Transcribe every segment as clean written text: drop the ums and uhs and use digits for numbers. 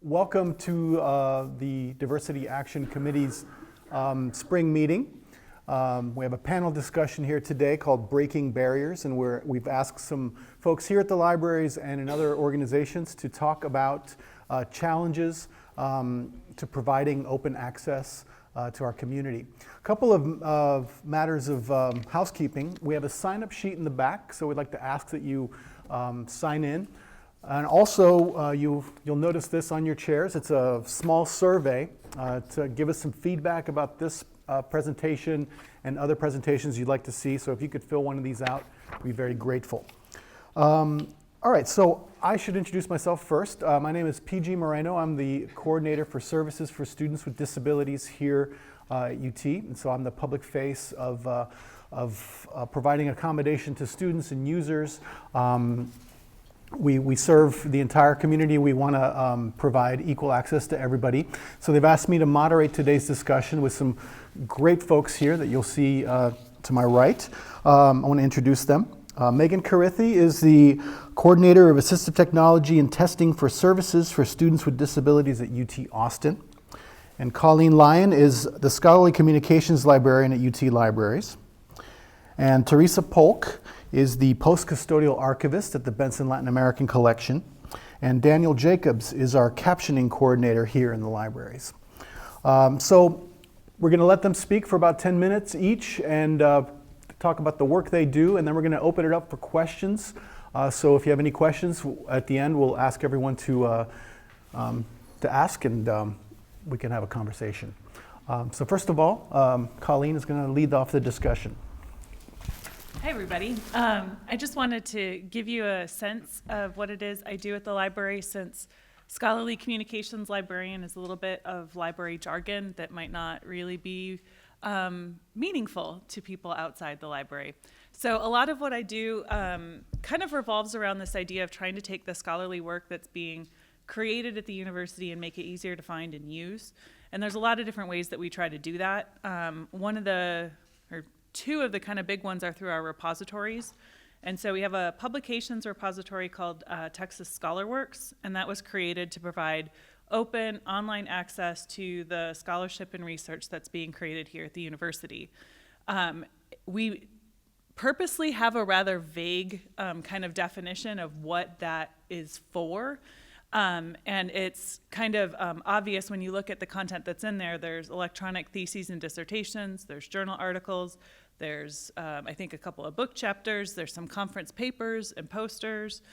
Welcome to the Diversity Action Committee's spring meeting. We have a panel discussion here today called Breaking Barriers, and we've asked some folks here at the libraries and in other organizations to talk about challenges to providing open access to our community. A couple of matters of housekeeping. We have a sign-up sheet in the back, so we'd like to ask that you sign in. And also, you'll notice this on your chairs. It's a small survey to give us some feedback about this presentation and other presentations you'd like to see. So if you could fill one of these out, we'd be very grateful. All right, so I should introduce myself first. My name is PG Moreno. I'm the coordinator for services for students with disabilities here at UT. And so I'm the public face of providing accommodation to students and users. We serve the entire community. We want to provide equal access to everybody. So they've asked me to moderate today's discussion with some great folks here that you'll see to my right. I want to introduce them. Megan Carithi is the coordinator of assistive technology and testing for services for students with disabilities at UT Austin. And Colleen Lyon is the scholarly communications librarian at UT Libraries. And Teresa Polk is the post-custodial archivist at the Benson Latin American Collection. And Daniel Jacobs is our captioning coordinator here in the libraries. So we're going to let them speak for about 10 minutes each and talk about the work they do, and then we're going to open it up for questions. So if you have any questions, at the end we'll ask everyone to ask, and we can have a conversation. So first of all, Colleen is going to lead off the discussion. Hi, everybody. I just wanted to give you a sense of what it is I do at the library, since scholarly communications librarian is a little bit of library jargon that might not really be meaningful to people outside the library. So a lot of what I do kind of revolves around this idea of trying to take the scholarly work that's being created at the university and make it easier to find and use. And there's a lot of different ways that we try to do that. Two of the kind of big ones are through our repositories. And so we have a publications repository called Texas ScholarWorks, and that was created to provide open online access to the scholarship and research that's being created here at the university. We purposely have a rather vague kind of definition of what that is for. And it's kind of obvious when you look at the content that's in there. There's electronic theses and dissertations, there's journal articles, there's, I think, a couple of book chapters, there's some conference papers and posters,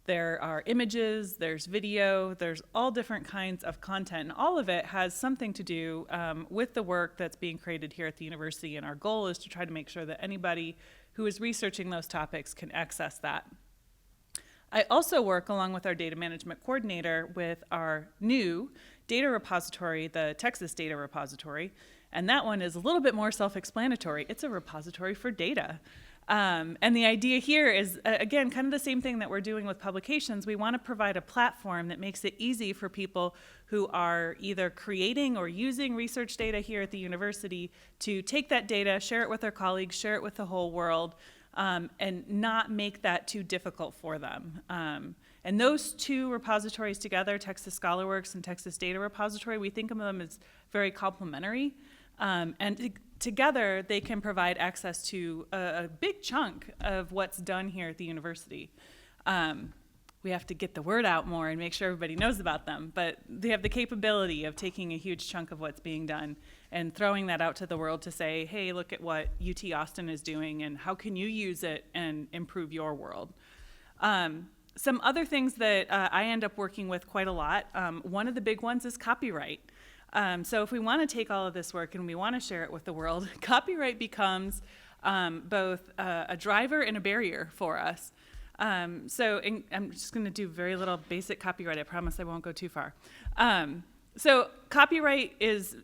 there are images, there's video, there's all different kinds of content, and all of it has something to do with the work that's being created here at the university, and our goal is to try to make sure that anybody who is researching those topics can access that. I also work, along with our data management coordinator, with our new data repository, the Texas Data Repository, and that one is a little bit more self-explanatory. It's a repository for data. And the idea here is, again, kind of the same thing that we're doing with publications. We want to provide a platform that makes it easy for people who are either creating or using research data here at the university to take that data, share it with their colleagues, share it with the whole world, and not make that too difficult for them. And those two repositories together, Texas ScholarWorks and Texas Data Repository, we think of them as very complementary. And together, they can provide access to a big chunk of what's done here at the university. We have to get the word out more and make sure everybody knows about them, but they have the capability of taking a huge chunk of what's being done and throwing that out to the world to say, hey, look at what UT Austin is doing and how can you use it and improve your world. Some other things that I end up working with quite a lot, one of the big ones is copyright. So if we want to take all of this work and we want to share it with the world, copyright becomes both a driver and a barrier for us. I'm just going to do very little basic copyright. I promise I won't go too far. So copyright is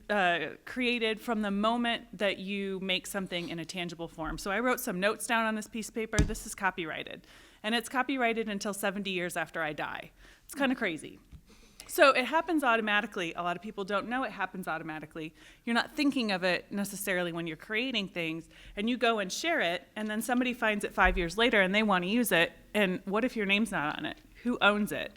created from the moment that you make something in a tangible form. So I wrote some notes down on this piece of paper. This is copyrighted. And it's copyrighted until 70 years after I die. It's kind of crazy. So it happens automatically. A lot of people don't know it happens automatically. You're not thinking of it necessarily when you're creating things, and you go and share it, and then somebody finds it 5 years later and they want to use it, and what if your name's not on it? Who owns it?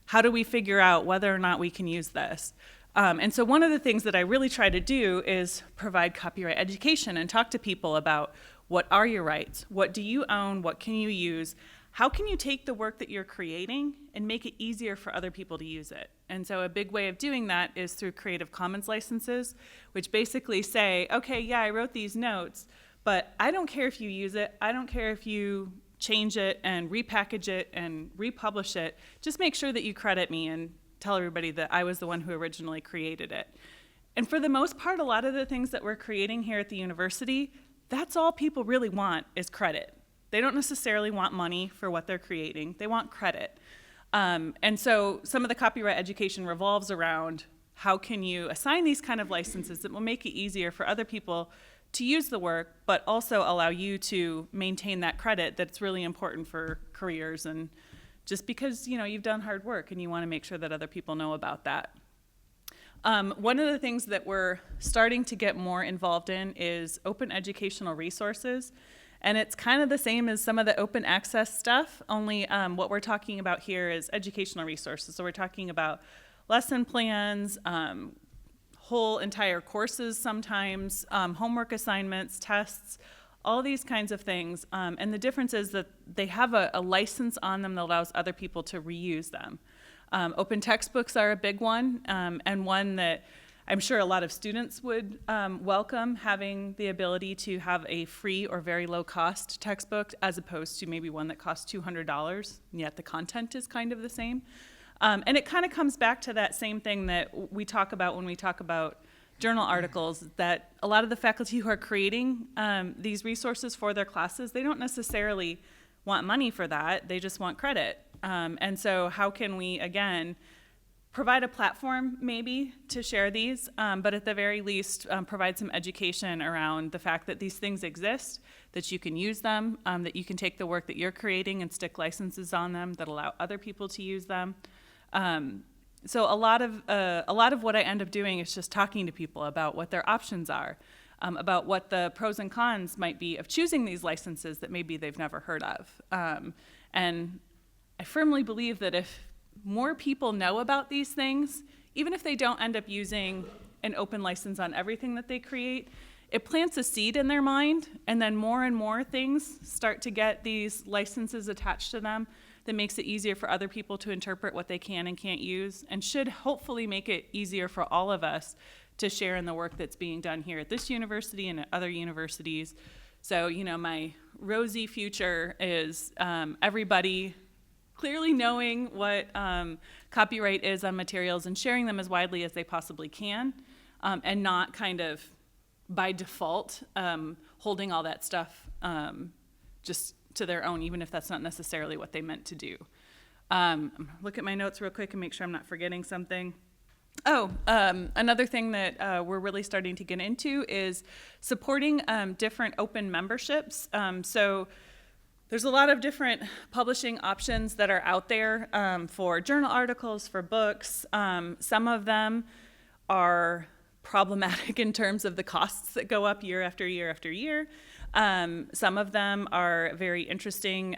how do we figure out whether or not we can use this? And so one of the things that I really try to do is provide copyright education and talk to people about what are your rights, what do you own, what can you use, how can you take the work that you're creating and make it easier for other people to use it? And so a big way of doing that is through Creative Commons licenses, which basically say, okay, yeah, I wrote these notes, but I don't care if you use it, I don't care if you change it and repackage it and republish it, just make sure that you credit me and tell everybody that I was the one who originally created it. And for the most part, a lot of the things that we're creating here at the university, that's all people really want is credit. They don't necessarily want money for what they're creating, they want credit. And so some of the copyright education revolves around how can you assign these kind of licenses that will make it easier for other people to use the work, but also allow you to maintain that credit that's really important for careers, and just because you've done hard work and you want to make sure that other people know about that. One of the things that we're starting to get more involved in is open educational resources. And it's kind of the same as some of the open access stuff, only what we're talking about here is educational resources. So we're talking about lesson plans, whole entire courses sometimes, homework assignments, tests, all these kinds of things. And the difference is that they have a license on them that allows other people to reuse them. Open textbooks are a big one, and one that I'm sure a lot of students would welcome, having the ability to have a free or very low cost textbook as opposed to maybe one that costs $200, and yet the content is kind of the same. And it kind of comes back to that same thing that we talk about when we talk about journal articles, that a lot of the faculty who are creating these resources for their classes, they don't necessarily want money for that, they just want credit. And so how can we, again, provide a platform maybe to share these, but at the very least provide some education around the fact that these things exist, that you can use them, that you can take the work that you're creating and stick licenses on them that allow other people to use them. So a lot of what I end up doing is just talking to people about what their options are, about what the pros and cons might be of choosing these licenses that maybe they've never heard of. And I firmly believe that if more people know about these things, even if they don't end up using an open license on everything that they create, it plants a seed in their mind, and then more and more things start to get these licenses attached to them that makes it easier for other people to interpret what they can and can't use, and should hopefully make it easier for all of us to share in the work that's being done here at this university and at other universities. So, my rosy future is everybody clearly knowing what copyright is on materials and sharing them as widely as they possibly can, and not kind of by default holding all that stuff just to their own, even if that's not necessarily what they meant to do. Look at my notes real quick and make sure I'm not forgetting something. Another thing that we're really starting to get into is supporting different open memberships. So there's a lot of different publishing options that are out there for journal articles, for books. Some of them are problematic in terms of the costs that go up year after year after year. Some of them are very interesting,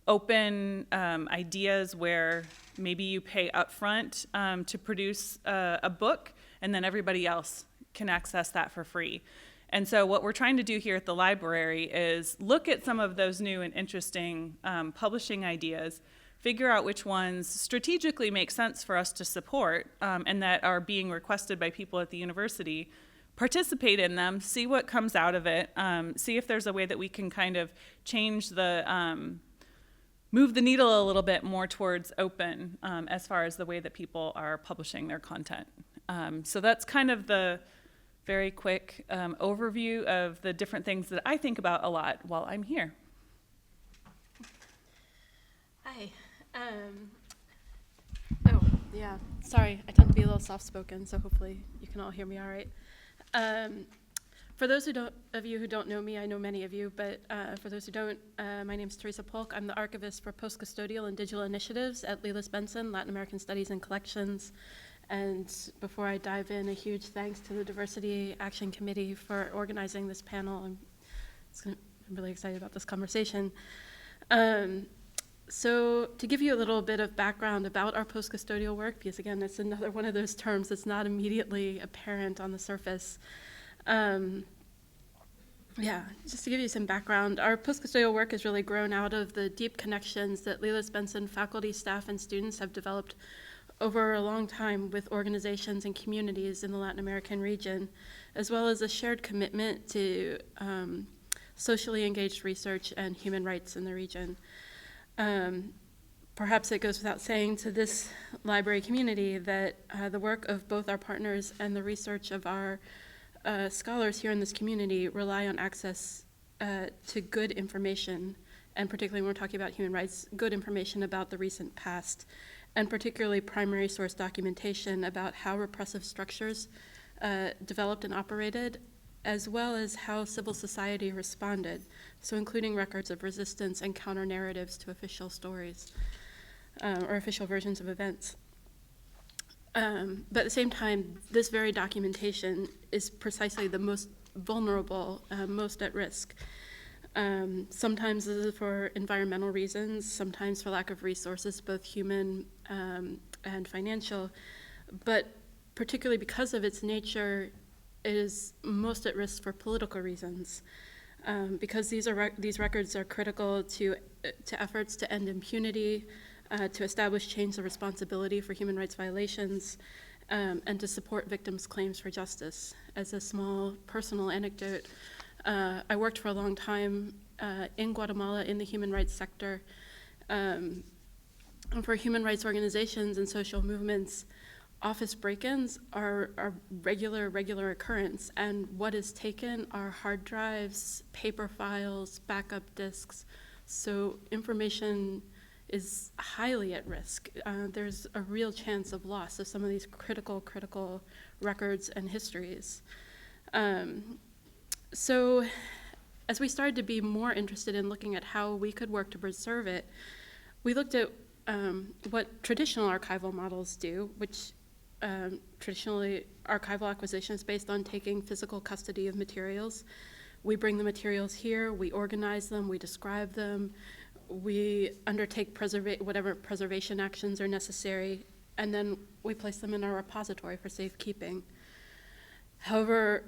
open ideas where maybe you pay upfront to produce a book, and then everybody else can access that for free. And so what we're trying to do here at the library is look at some of those new and interesting publishing ideas, figure out which ones strategically make sense for us to support and that are being requested by people at the university, participate in them, see what comes out of it, see if there's a way that we can kind of change the, move the needle a little bit more towards open as far as the way that people are publishing their content. So that's kind of the very quick overview of the different things that I think about a lot while I'm here. Hi. Yeah, sorry, I tend to be a little soft-spoken, so hopefully you can all hear me all right. For those of you who don't know me, I know many of you, but for those who don't, my name is Teresa Polk. I'm the archivist for Post-custodial and Digital Initiatives at Lelis Benson, Latin American Studies and Collections. And before I dive in, a huge thanks to the Diversity Action Committee for organizing this panel. I'm really excited about this conversation. So to give you a little bit of background about our post-custodial work, because again, it's another one of those terms that's not immediately apparent on the surface. Just to give you some background, our post-custodial work has really grown out of the deep connections that Leland Benson faculty, staff, and students have developed over a long time with organizations and communities in the Latin American region, as well as a shared commitment to socially engaged research and human rights in the region. Perhaps it goes without saying to this library community that the work of both our partners and the research of our scholars here in this community rely on access to good information, and particularly when we're talking about human rights, good information about the recent past, and particularly primary source documentation about how repressive structures developed and operated, as well as how civil society responded, so including records of resistance and counter-narratives to official stories or official versions of events. But at the same time, this very documentation is precisely the most vulnerable, most at risk. Sometimes this is for environmental reasons, sometimes for lack of resources, both human and financial, but particularly because of its nature, it is most at risk for political reasons, because these records are critical to efforts to end impunity, to establish chains of responsibility for human rights violations, and to support victims' claims for justice. As a small personal anecdote, I worked for a long time in Guatemala in the human rights sector. For human rights organizations and social movements, office break-ins are regular occurrence, and what is taken are hard drives, paper files, backup disks, so information is highly at risk. There's a real chance of loss of some of these critical records and histories. So as we started to be more interested in looking at how we could work to preserve it, we looked at what traditional archival models do, which traditionally archival acquisition is based on taking physical custody of materials. We bring the materials here, we organize them, we describe them, we undertake whatever preservation actions are necessary, and then we place them in our repository for safekeeping. However,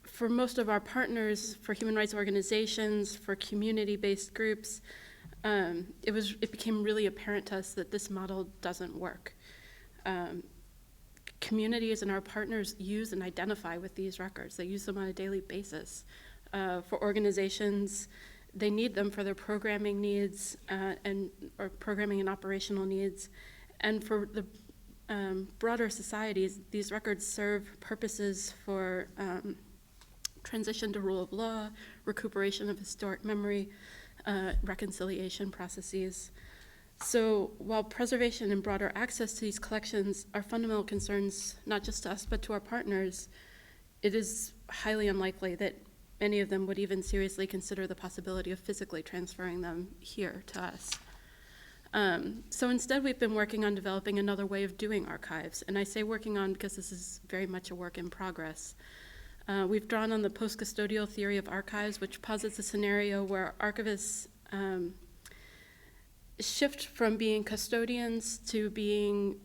for most of our partners, for human rights organizations, for community-based groups, it became really apparent to us that this model doesn't work. Communities and our partners use and identify with these records. They use them on a daily basis. For organizations, they need them for their programming needs or programming and operational needs. And for the broader societies, these records serve purposes for transition to rule of law, recuperation of historic memory, reconciliation processes. So while preservation and broader access to these collections are fundamental concerns, not just to us, but to our partners, it is highly unlikely that any of them would even seriously consider the possibility of physically transferring them here to us. So instead, we've been working on developing another way of doing archives. And I say working on because this is very much a work in progress. We've drawn on the post-custodial theory of archives, which posits a scenario where archivists shift from being custodians to being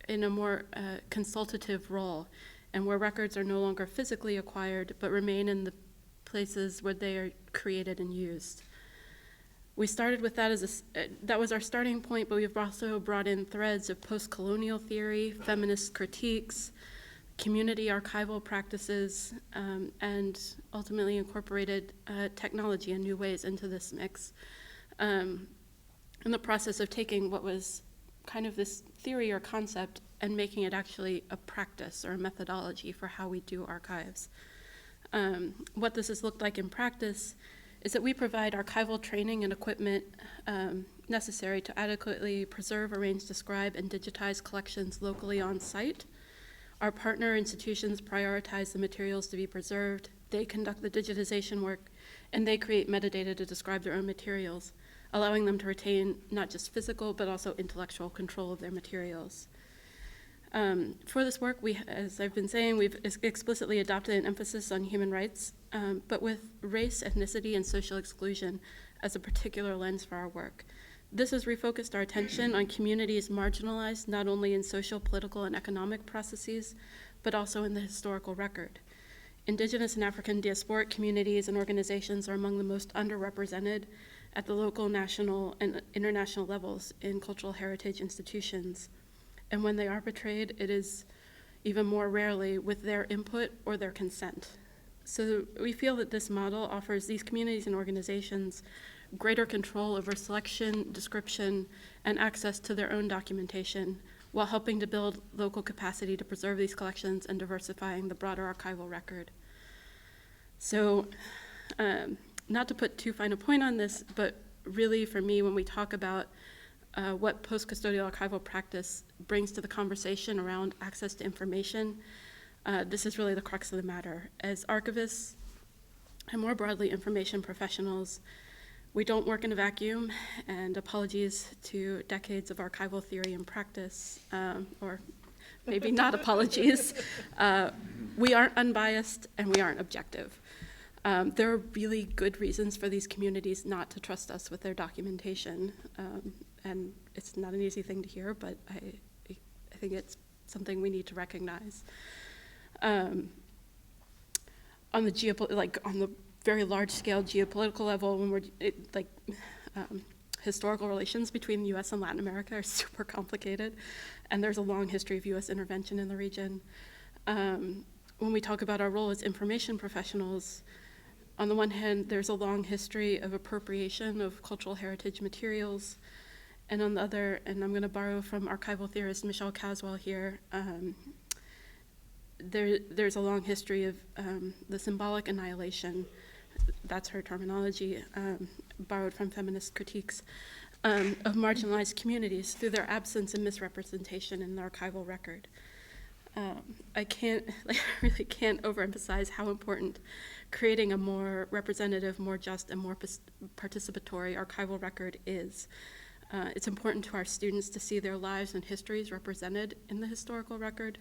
in a more consultative role, and where records are no longer physically acquired, but remain in the places where they are created and used. We started with that that was our starting point, but we've also brought in threads of post-colonial theory, feminist critiques, community archival practices, and ultimately incorporated technology in new ways into this mix. In the process of taking what was kind of this theory or concept and making it actually a practice or a methodology for how we do archives. What this has looked like in practice is that we provide archival training and equipment necessary to adequately preserve, arrange, describe, and digitize collections locally on site. Our partner institutions prioritize the materials to be preserved, they conduct the digitization work, and they create metadata to describe their own materials, allowing them to retain not just physical, but also intellectual control of their materials. For this work, as I've been saying, we've explicitly adopted an emphasis on human rights, but with race, ethnicity, and social exclusion as a particular lens for our work. This has refocused our attention on communities marginalized not only in social, political, and economic processes, but also in the historical record. Indigenous and African diasporic communities and organizations are among the most underrepresented at the local, national, and international levels in cultural heritage institutions. And when they are portrayed, it is even more rarely with their input or their consent. So we feel that this model offers these communities and organizations greater control over selection, description, and access to their own documentation, while helping to build local capacity to preserve these collections and diversifying the broader archival record. So, not to put too fine a point on this, but really for me, when we talk about what post-custodial archival practice brings to the conversation around access to information, this is really the crux of the matter. As archivists, and more broadly information professionals, we don't work in a vacuum, and apologies to decades of archival theory and practice, or maybe not apologies. We aren't unbiased and we aren't objective. There are really good reasons for these communities not to trust us with their documentation, and it's not an easy thing to hear, but I think it's something we need to recognize. On the very large-scale geopolitical level, when historical relations between the U.S. and Latin America are super complicated, and there's a long history of U.S. intervention in the region. When we talk about our role as information professionals, on the one hand, there's a long history of appropriation of cultural heritage materials, and on the other, and I'm going to borrow from archival theorist Michelle Caswell here, there's a long history of the symbolic annihilation, that's her terminology, borrowed from feminist critiques, of marginalized communities through their absence and misrepresentation in the archival record. I really can't overemphasize how important creating a more representative, more just, and more participatory archival record is. It's important to our students to see their lives and histories represented in the historical record.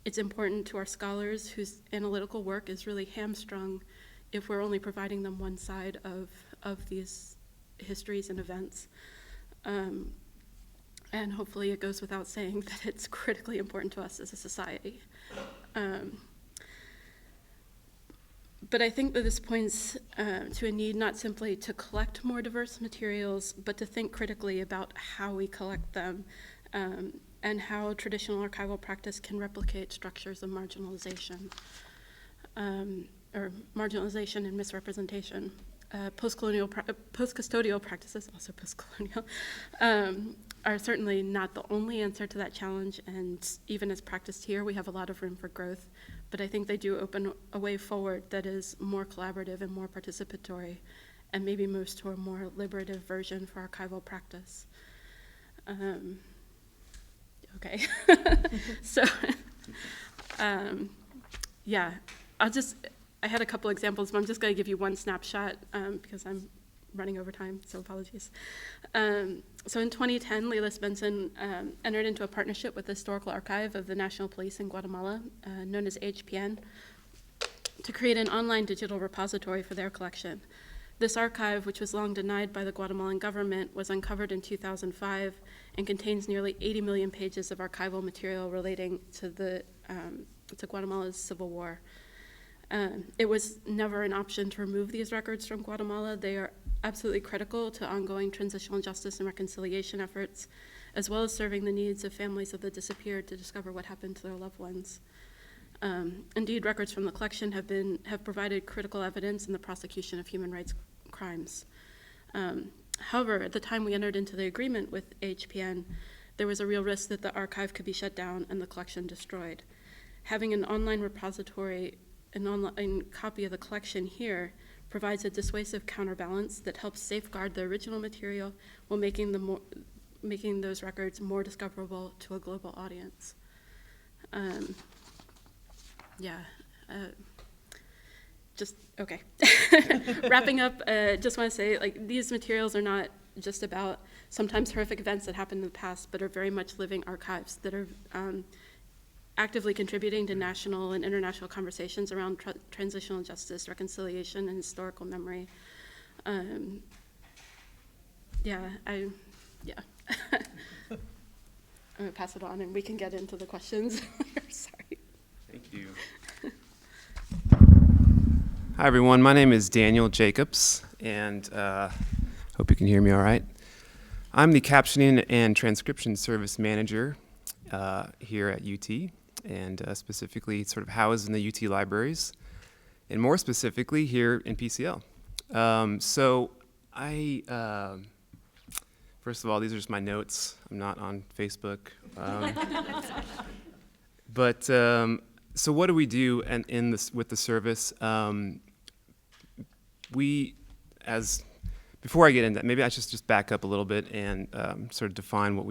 It's important to our scholars whose analytical work is really hamstrung if we're only providing them one side of these histories and events. And hopefully it goes without saying that it's critically important to us as a society. But I think that this points to a need not simply to collect more diverse materials, but to think critically about how we collect them, and how traditional archival practice can replicate structures of marginalization, or marginalization and misrepresentation. Post-custodial practices, also post-colonial, are certainly not the only answer to that challenge, and even as practiced here, we have a lot of room for growth, but I think they do open a way forward that is more collaborative and more participatory, and maybe moves to a more liberative version for archival practice. Okay, so, yeah, I had a couple examples, but I'm just gonna give you one snapshot because I'm running over time, so apologies. So in 2010, Leila Spenson entered into a partnership with the Historical Archive of the National Police in Guatemala, known as HPN, to create an online digital repository for their collection. This archive, which was long denied by the Guatemalan government, was uncovered in 2005 and contains nearly 80 million pages of archival material relating to Guatemala's civil war. It was never an option to remove these records from Guatemala. They are absolutely critical to ongoing transitional justice and reconciliation efforts, as well as serving the needs of families of the disappeared to discover what happened to their loved ones. Indeed, records from the collection have provided critical evidence in the prosecution of human rights crimes. However, at the time we entered into the agreement with HPN, there was a real risk that the archive could be shut down and the collection destroyed. Having an online repository, an online copy of the collection here, provides a dissuasive counterbalance that helps safeguard the original material while making those records more discoverable to a global audience. Okay. Wrapping up, just want to say, these materials are not just about sometimes horrific events that happened in the past, but are very much living archives that are actively contributing to national and international conversations around transitional justice, reconciliation, and historical memory. Yeah. I'm gonna pass it on and we can get into the questions. Sorry. Thank you. Hi, everyone. My name is Daniel Jacobs, and hope you can hear me all right. I'm the Captioning and Transcription Service Manager here at UT, and specifically sort of housed in the UT libraries, and more specifically here in PCL. So I, first of all, these are just my notes. I'm not on Facebook. But so what do we do in this with the service? Before I get into that, maybe I should just back up a little bit and sort of define what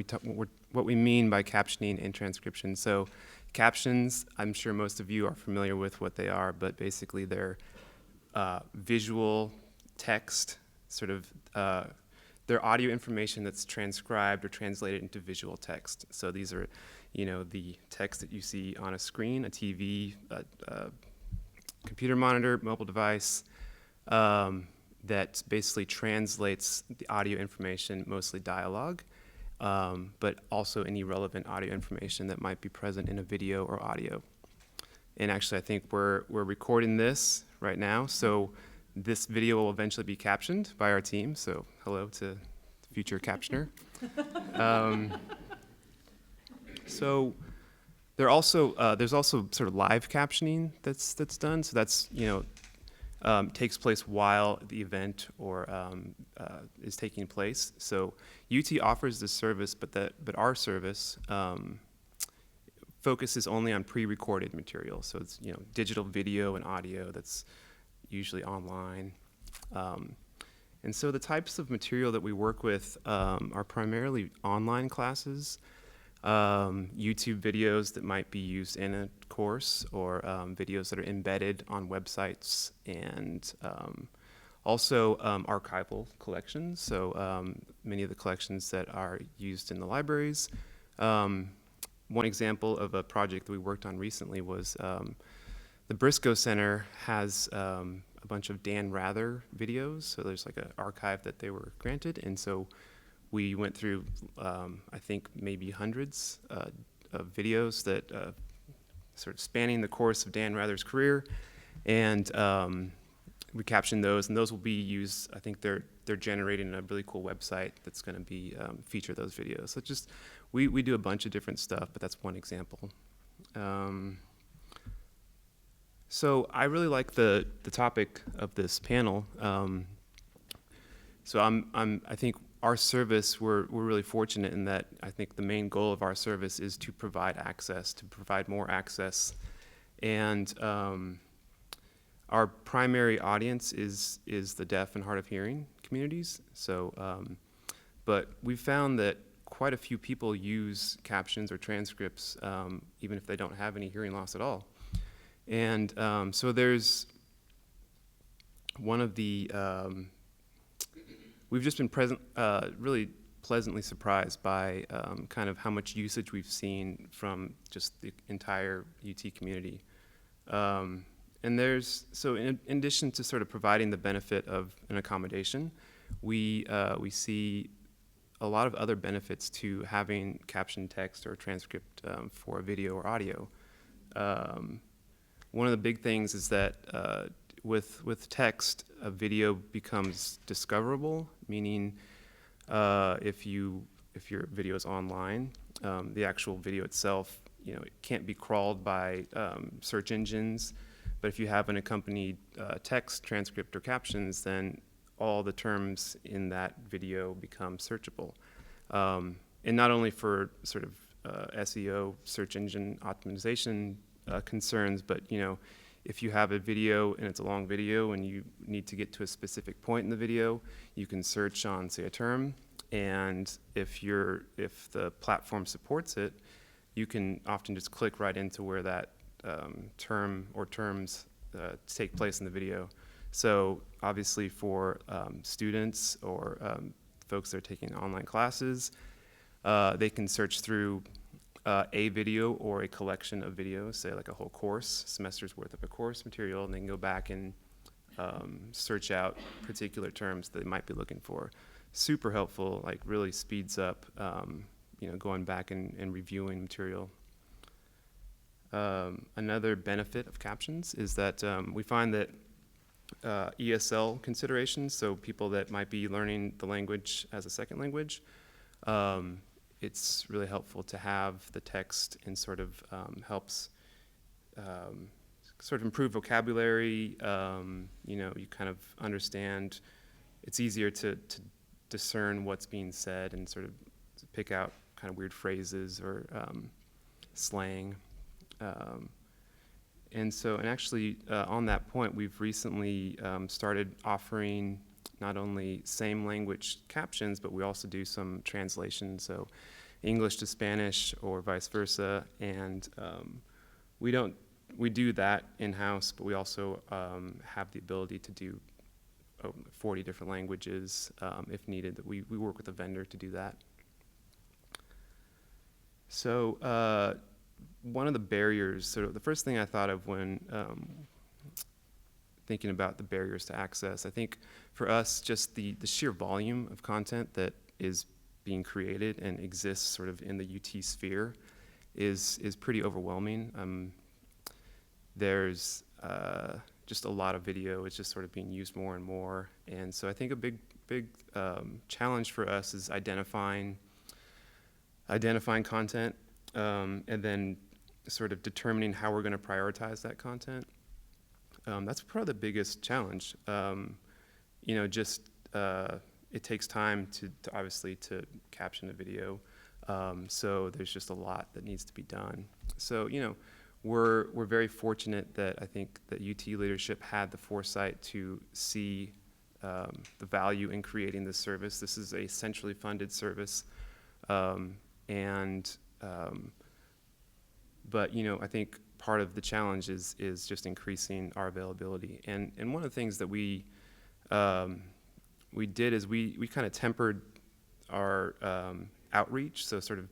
we mean by captioning and transcription. So captions, I'm sure most of you are familiar with what they are, but basically they're visual text, sort of they're audio information that's transcribed or translated into visual text. So these are, the text that you see on a screen, a TV, a computer monitor, mobile device, that basically translates the audio information, mostly dialogue, but also any relevant audio information that might be present in a video or audio. And actually, I think we're recording this right now, so this video will eventually be captioned by our team, so hello to the future captioner. So there's also sort of live captioning that's done, so that's, takes place while the event or is taking place. So UT offers this service, but our service focuses only on pre-recorded material. So it's digital video and audio that's usually online. And so the types of material that we work with are primarily online classes, YouTube videos that might be used in a course, or videos that are embedded on websites, and also archival collections. So many of the collections that are used in the libraries. One example of a project that we worked on recently was the Briscoe Center has a bunch of Dan Rather videos. So there's like an archive that they were granted, and so we went through, I think, maybe hundreds of videos that sort of spanning the course of Dan Rather's career, and we captioned those, and those will be used. I think they're generating a really cool website that's going to be feature those videos. So just we do a bunch of different stuff, but that's one example. So I really like the topic of this panel. So I think our service, we're really fortunate in that I think the main goal of our service is to provide access, to provide more access. And our primary audience is the deaf and hard of hearing communities. So, but we've found that quite a few people use captions or transcripts, even if they don't have any hearing loss at all. And so there's one of the, we've just been really pleasantly surprised by kind of how much usage we've seen from just the entire UT community. And so in addition to sort of providing the benefit of an accommodation, we see a lot of other benefits to having captioned text or transcript for video or audio. One of the big things is that with text, a video becomes discoverable, meaning if your video is online, the actual video itself, it can't be crawled by search engines. But if you have an accompanied text, transcript, or captions, then all the terms in that video become searchable. And not only for sort of SEO, search engine optimization concerns, but if you have a video and it's a long video and you need to get to a specific point in the video, you can search on, say, a term, and if the platform supports it, you can often just click right into where that term or terms take place in the video. So obviously for students or folks that are taking online classes, they can search through a video or a collection of videos, say like a whole course, semester's worth of a course material, and they can go back and search out particular terms that they might be looking for. super helpful, like really speeds up, going back and reviewing material. Another benefit of captions is that we find that ESL considerations, so people that might be learning the language as a second language, it's really helpful to have the text and sort of helps sort of improve vocabulary. You kind of understand, it's easier to discern what's being said and sort of pick out kind of weird phrases or slang. And actually, on that point, we've recently started offering not only same language captions, but we also do some translation, so English to Spanish or vice versa. And we do that in-house, but we also have the ability to do 40 different languages if needed. That we work with a vendor to do that. So one of the barriers, so the first thing I thought of when thinking about the barriers to access, I think for us, just the sheer volume of content that is being created and exists sort of in the UT sphere is pretty overwhelming. There's just a lot of video. It's just sort of being used more and more. And so I think a big challenge for us is identifying content and then sort of determining how we're going to prioritize that content. That's probably the biggest challenge. It takes time to obviously to caption a video. So there's just a lot that needs to be done. So, we're very fortunate that I think that UT leadership had the foresight to see the value in creating this service. This is a centrally funded service. But I think part of the challenge is just increasing our availability. And one of the things that we did is we kind of tempered our outreach, so sort of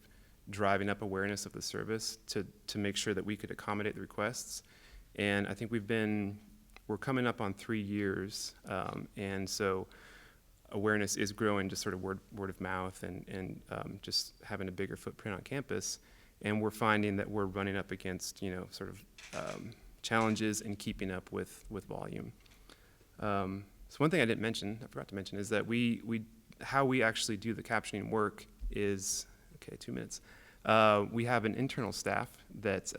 driving up awareness of the service to make sure that we could accommodate the requests. And I think we're coming up on 3 years, and so awareness is growing, just sort of word of mouth and just having a bigger footprint on campus. And we're finding that we're running up against, sort of challenges in keeping up with volume. So one thing I forgot to mention, is that how we actually do the captioning work is, 2 minutes. We have an internal staff that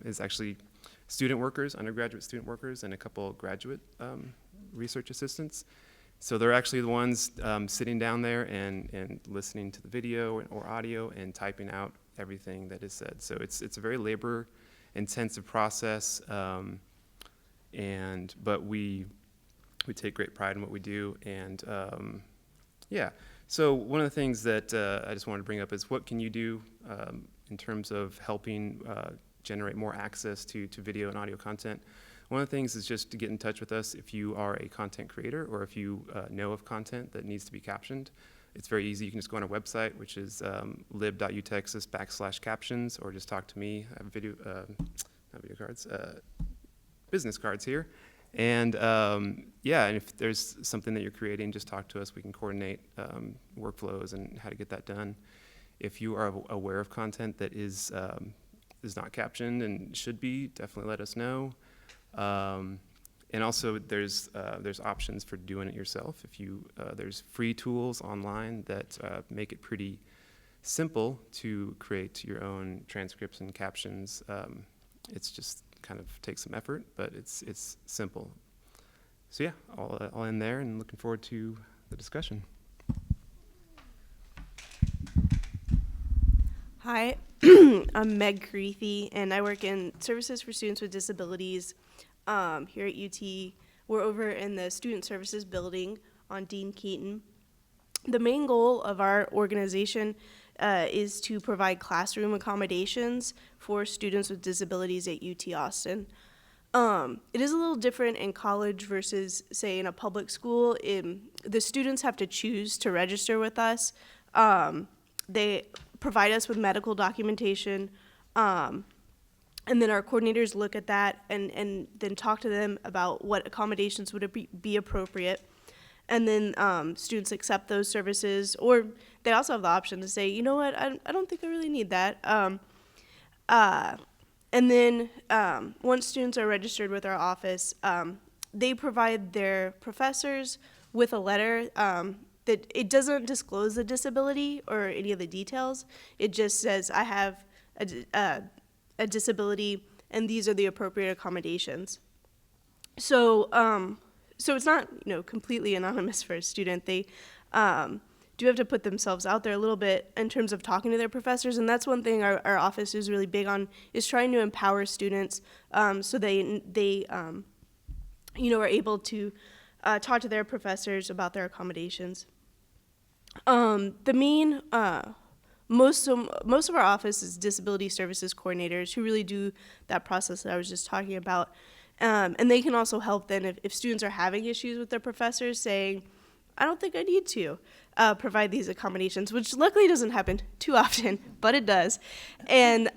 is actually student workers, undergraduate student workers, and a couple graduate research assistants. So they're actually the ones sitting down there and listening to the video or audio and typing out everything that is said. So it's a very labor-intensive process, but we take great pride in what we do. And so one of the things that I just wanted to bring up is, what can you do in terms of helping generate more access to video and audio content? One of the things is just to get in touch with us if you are a content creator or if you know of content that needs to be captioned. It's very easy. You can just go on our website, which is lib.utexas/captions, or just talk to me. I have not video cards, business cards here. And and if there's something that you're creating, just talk to us. We can coordinate workflows and how to get that done. If you are aware of content that is not captioned and should be, definitely let us know. And also, there's options for doing it yourself. There's free tools online that make it pretty simple to create your own transcripts and captions. It's just kind of takes some effort, but it's simple. So yeah, I'll end there, and looking forward to the discussion. Hi, I'm Meg Carethi, and I work in Services for Students with Disabilities here at UT. We're over in the Student Services building on Dean Keaton. The main goal of our organization is to provide classroom accommodations for students with disabilities at UT Austin. It is a little different in college versus, say, in a public school. The students have to choose to register with us. They provide us with medical documentation, and then our coordinators look at that and then talk to them about what accommodations would be appropriate. and then students accept those services, or they also have the option to say, you know what, I don't think I really need that. And then once students are registered with our office, they provide their professors with a letter that it doesn't disclose the disability or any of the details. It just says, I have a disability, and these are the appropriate accommodations. So, so it's not, completely anonymous for a student. They do have to put themselves out there a little bit in terms of talking to their professors, and that's one thing our office is really big on, is trying to empower students so they are able to talk to their professors about their accommodations. The main, most of our office is disability services coordinators who really do that process that I was just talking about. And they can also help then if students are having issues with their professors saying, I don't think I need to provide these accommodations, which luckily doesn't happen too often, but it does. And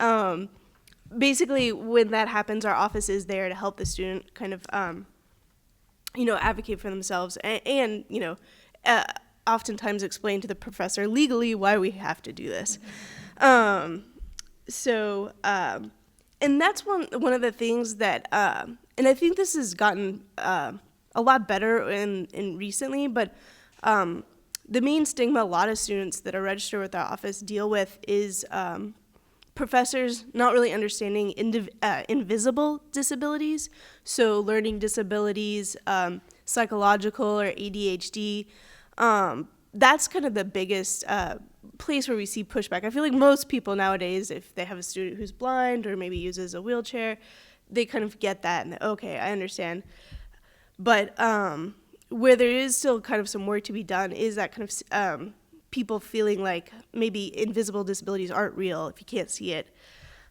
basically when that happens, our office is there to help the student kind of, advocate for themselves and oftentimes explain to the professor legally why we have to do this. And that's one of the things that, and I think this has gotten a lot better in recently, but the main stigma a lot of students that are registered with our office deal with is professors not really understanding invisible disabilities, so learning disabilities, psychological or ADHD. That's kind of the biggest place where we see pushback. I feel like most people nowadays, if they have a student who's blind or maybe uses a wheelchair, they kind of get that and okay, I understand. But where there is still kind of some work to be done is that kind of people feeling like maybe invisible disabilities aren't real if you can't see it.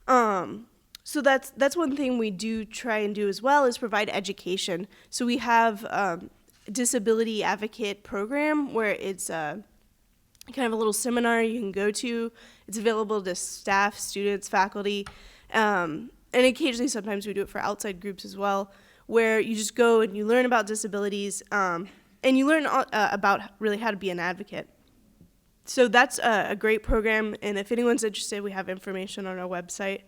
So that's one thing we do try and do as well, is provide education. So we have disability advocate program where it's kind of a little seminar you can go to. It's available to staff, students, faculty, and occasionally sometimes we do it for outside groups as well, where you just go and you learn about disabilities and you learn about really how to be an advocate. So that's a great program, and if anyone's interested, we have information on our website.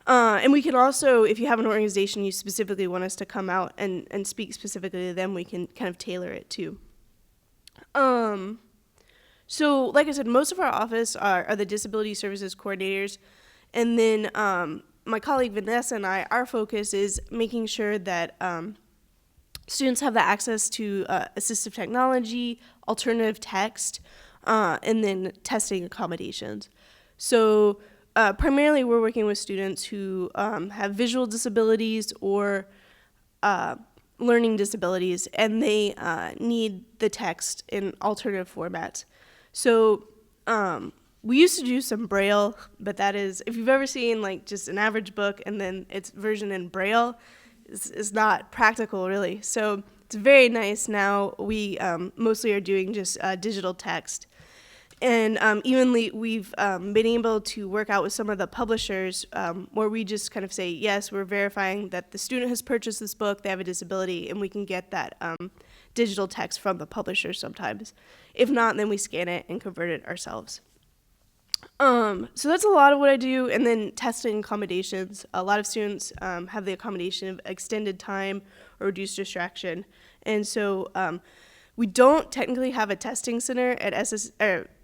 And we can also, if you have an organization you specifically want us to come out and speak specifically to them, we can kind of tailor it too. So like I said, most of our office are the disability services coordinators. And then my colleague Vanessa and I, our focus is making sure that students have the access to assistive technology, alternative text, and then testing accommodations. So primarily, we're working with students who have visual disabilities or learning disabilities, and they need the text in alternative formats. So we used to do some Braille, but that is, if you've ever seen like just an average book and then its version in Braille, is not practical really. So it's very nice now. We mostly are doing just digital text. And we've been able to work out with some of the publishers where we just kind of say, yes, we're verifying that the student has purchased this book, they have a disability, and we can get that digital text from the publisher sometimes. If not, then we scan it and convert it ourselves. So that's a lot of what I do. And then testing accommodations. A lot of students have the accommodation of extended time or reduced distraction. And so we don't technically have a testing center at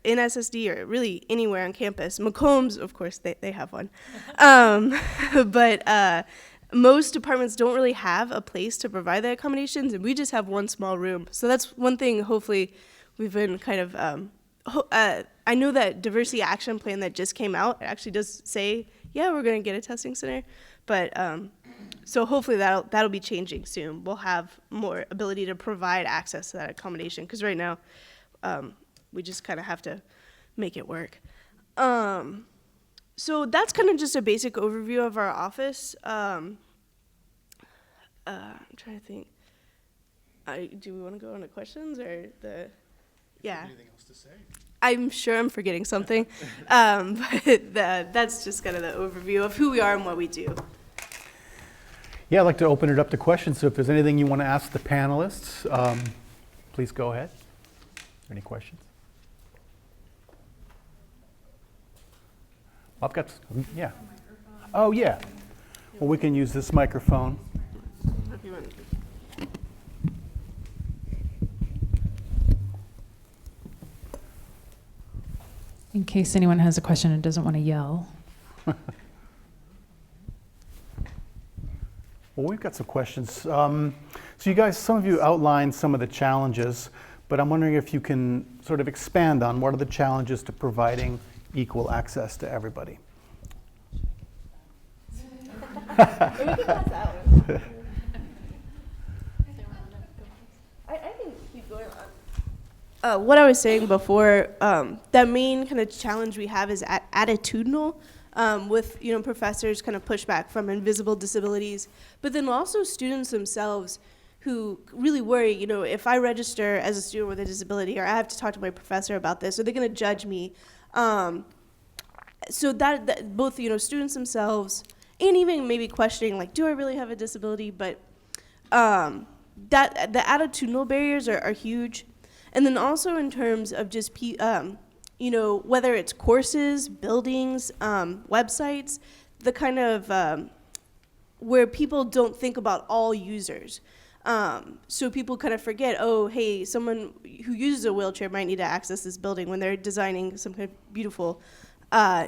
in SSD or really anywhere on campus. Macombs, of course, they have one. But most departments don't really have a place to provide the accommodations, and we just have one small room. So that's one thing, hopefully, we've been kind of, I know that diversity action plan that just came out, it actually does say, yeah, we're going to get a testing center. But so hopefully that'll be changing soon. We'll have more ability to provide access to that accommodation, because right now we just kind of have to make it work. So that's kind of just a basic overview of our office. I'm trying to think. Do we want to go on to questions or the? Yeah. Anything else to say? I'm sure I'm forgetting something, but that's just kind of the overview of who we are and what we do. Yeah, I'd like to open it up to questions. So if there's anything you want to ask the panelists, Please go ahead. Any questions? I've got, yeah. Oh, yeah. Well, we can use this microphone. In case anyone has a question and doesn't want to yell. Well, we've got some questions. So you guys, some of you outlined some of the challenges, but I'm wondering if you can sort of expand on what are the challenges to providing equal access to everybody. What I was saying before, that main kind of challenge we have is attitudinal, with professors kind of pushback from invisible disabilities, but then also students themselves who really worry, if I register as a student with a disability, or I have to talk to my professor about this, are they going to judge me? So that both students themselves and even maybe questioning like, do I really have a disability? But that the attitudinal barriers are huge. And then also in terms of just, whether it's courses, buildings, websites, the kind of where people don't think about all users. So people kind of forget, oh, hey, someone who uses a wheelchair might need to access this building when they're designing some kind of beautiful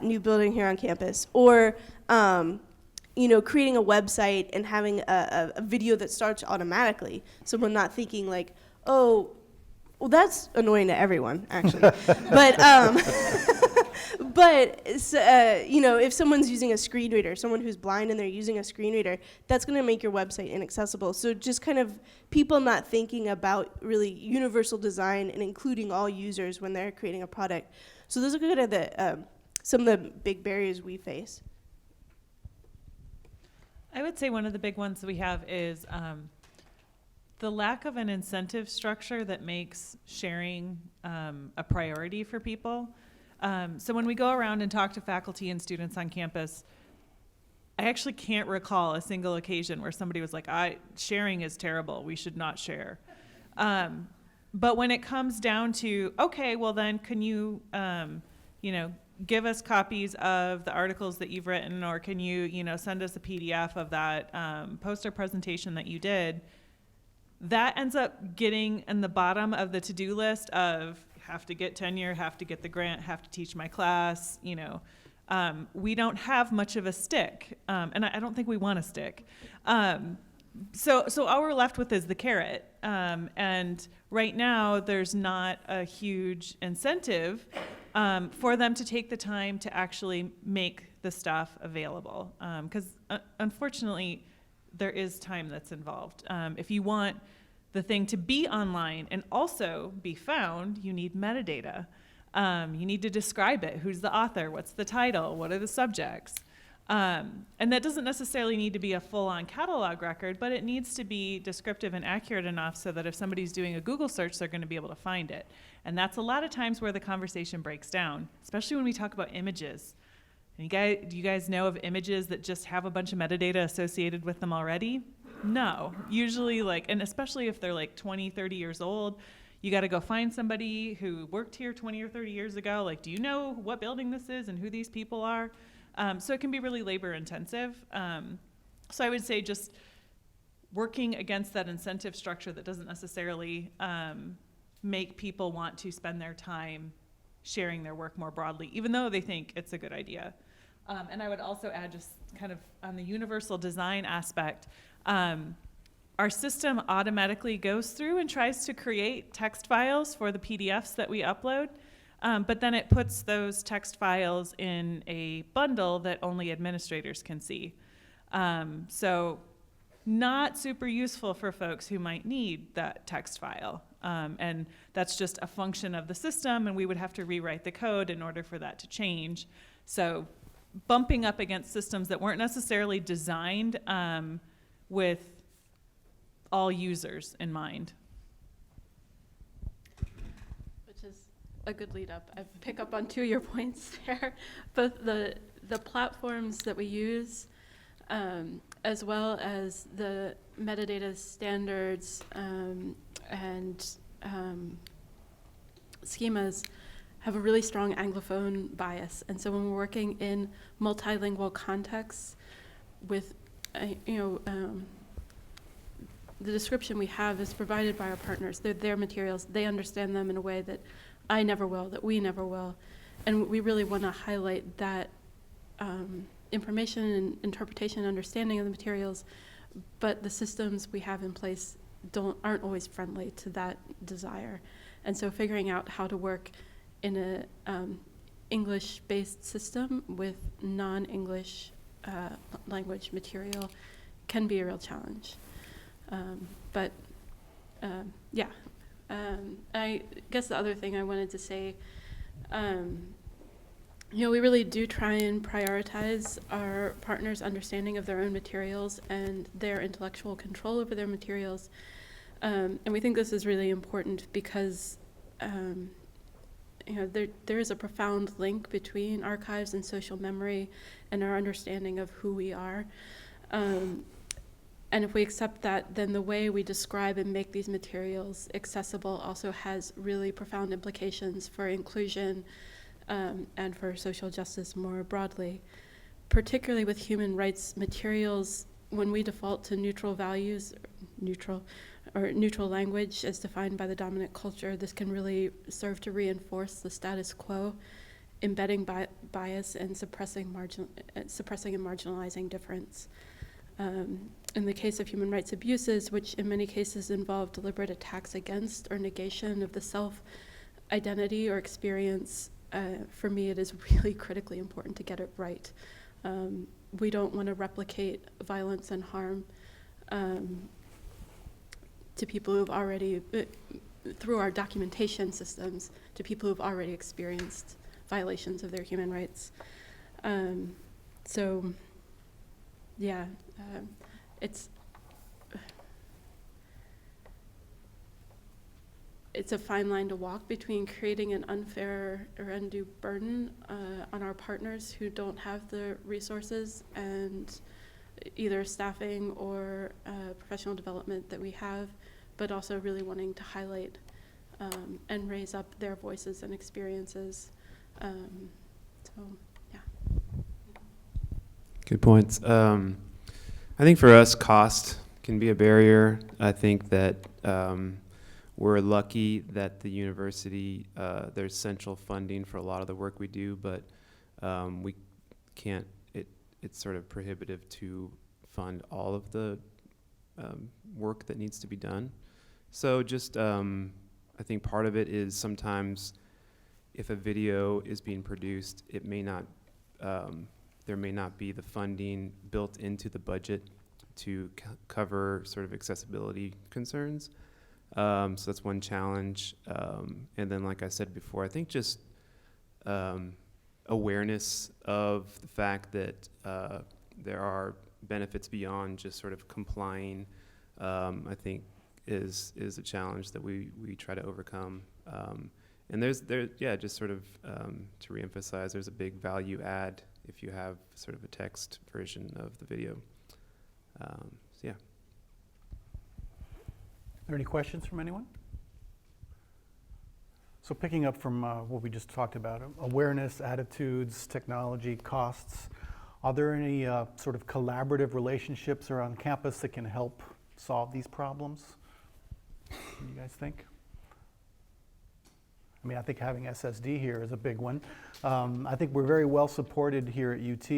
new building here on campus. Or, creating a website and having a video that starts automatically. Someone not thinking like, oh, well, that's annoying to everyone, actually. But if someone's using a screen reader, someone who's blind and they're using a screen reader, that's going to make your website inaccessible. So just kind of people not thinking about really universal design and including all users when they're creating a product. So those are kind of the some of the big barriers we face. I would say one of the big ones that we have is the lack of an incentive structure that makes sharing a priority for people. So when we go around and talk to faculty and students on campus, I actually can't recall a single occasion where somebody was like, sharing is terrible, we should not share. But when it comes down to, okay, well then can you, give us copies of the articles that you've written, or can you, send us a PDF of that poster presentation that you did, that ends up getting in the bottom of the to-do list of have to get tenure, have to get the grant, have to teach my class, we don't have much of a stick, and I don't think we want a stick. So all we're left with is the carrot, and right now there's not a huge incentive for them to take the time to actually make the stuff available, because unfortunately there is time that's involved. If you want the thing to be online and also be found, you need metadata. You need to describe it. Who's the author? What's the title? What are the subjects? And that doesn't necessarily need to be a full-on catalog record, but it needs to be descriptive and accurate enough so that if somebody's doing a Google search, they're going to be able to find it. And that's a lot of times where the conversation breaks down, especially when we talk about images. And do you guys know of images that just have a bunch of metadata associated with them already? No. Usually, and especially if they're 20, 30 years old, you got to go find somebody who worked here 20 or 30 years ago. Do you know what building this is and who these people are? So it can be really labor intensive. So I would say just working against that incentive structure that doesn't necessarily make people want to spend their time sharing their work more broadly, even though they think it's a good idea. And I would also add, just kind of on the universal design aspect, our system automatically goes through and tries to create text files for the PDFs that we upload, but then it puts those text files in a bundle that only administrators can see. So not super useful for folks who might need that text file. And that's just a function of the system, and we would have to rewrite the code in order for that to change. So bumping up against systems that weren't necessarily designed with all users in mind. Which is a good lead up. I pick up on two of your points there. Both the platforms that we use, as well as the metadata standards and schemas have a really strong Anglophone bias. And so when we're working in multilingual contexts with, the description we have is provided by our partners. They're their materials. They understand them in a way that I never will, that we never will. And we really want to highlight that information and interpretation and understanding of the materials, but the systems we have in place aren't always friendly to that desire. And so figuring out how to work in a English-based system with non-English language material can be a real challenge. I guess the other thing I wanted to say, we really do try and prioritize our partners' understanding of their own materials and their intellectual control over their materials. And we think this is really important because there is a profound link between archives and social memory and our understanding of who we are. And if we accept that, then the way we describe and make these materials accessible also has really profound implications for inclusion and for social justice more broadly. Particularly with human rights materials, when we default to neutral values, neutral language as defined by the dominant culture, this can really serve to reinforce the status quo, embedding bias and suppressing and marginalizing difference. In the case of human rights abuses, which in many cases involve deliberate attacks against or negation of the self-identity or experience, for me it is really critically important to get it right. We don't want to replicate violence and harm to people who've already, through our documentation systems, to people who've already experienced violations of their human rights. It's a fine line to walk between creating an unfair or undue burden on our partners who don't have the resources and either staffing or professional development that we have, but also really wanting to highlight and raise up their voices and experiences. Good points. I think for us, cost can be a barrier. I think that we're lucky that the university, there's central funding for a lot of the work we do, but we can't, it's sort of prohibitive to fund all of the work that needs to be done. So just, I think part of it is sometimes if a video is being produced, it may not, there may not be the funding built into the budget to cover sort of accessibility concerns. So that's one challenge. And then, like I said before, I think just awareness of the fact that there are benefits beyond just sort of complying, I think is a challenge that we try to overcome. And just sort of to reemphasize, there's a big value add if you have sort of a text version of the video. Are there any questions from anyone? So picking up from what we just talked about, awareness, attitudes, technology, costs, are there any sort of collaborative relationships around campus that can help solve these problems? What do you guys think? I mean, I think having SSD here is a big one. I think we're very well supported here at UT.